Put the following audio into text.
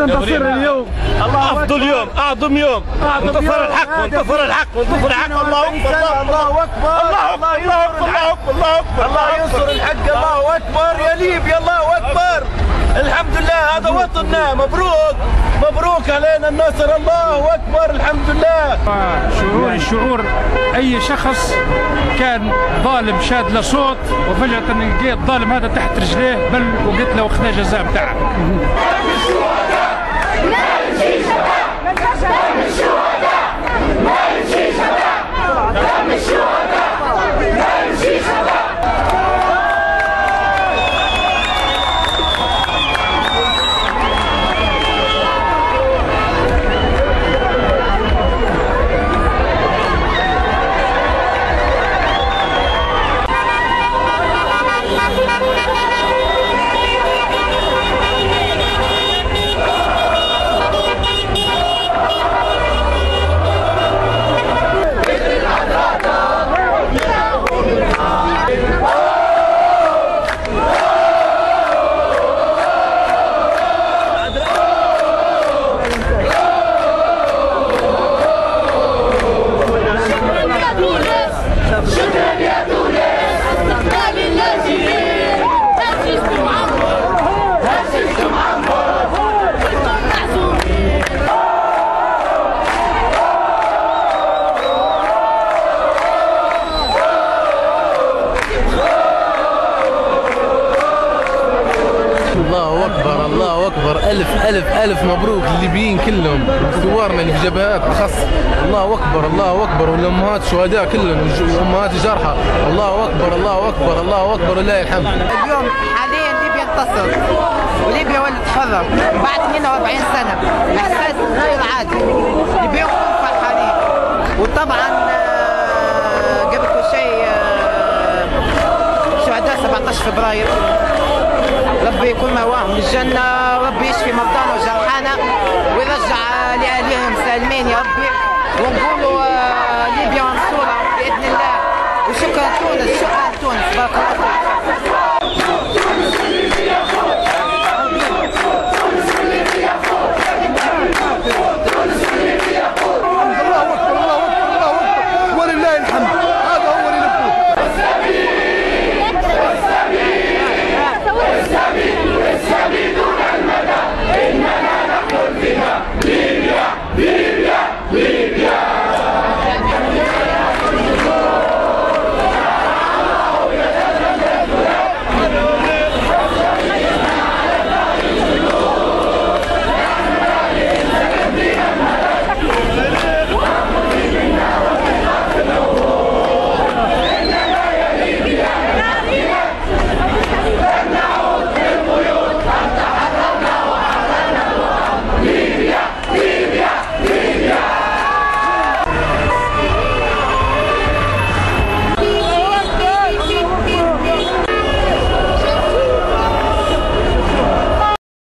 تنتصر اليوم. افضل يوم، اعظم يوم، انتصر الحق وانتصر الحق وانتصر الحق. الله اكبر الله اكبر الله اكبر الله اكبر الله اكبر الله ينصر الحق. الله اكبر يا ليبيا. الله اكبر. الحمد لله هذا وطننا. مبروك مبروك علينا النصر. الله اكبر الحمد لله. شعور اي شخص كان ظالم شاد له صوت وفجأة لقيت الظالم هذا تحت رجليه بل وقلت له اخذ جزاء بتاعك. الله اكبر الله اكبر. الف الف الف مبروك للليبيين كلهم ثوارنا اللي في جبهات اخص. الله اكبر الله اكبر. والامهات الشهداء كلهم والامهات الجرحى. الله اكبر الله اكبر الله اكبر ولله الحمد. اليوم حاليا ليبيا انتصر وليبيا ولت حرة بعد 42 سنة. احساس غير عادي. ليبيا فرحانين. وطبعا قبل كل شيء شهداء 17 فبراير ربي يكون مواهم الجنة. ربي يشفي مرضانا وجرحانا ويرجع لأهلهم سالمين يا ربي. ونقولوا ليبيا منصورة بإذن الله. وشكرا تونس شكرا تونس بارك الله فيك.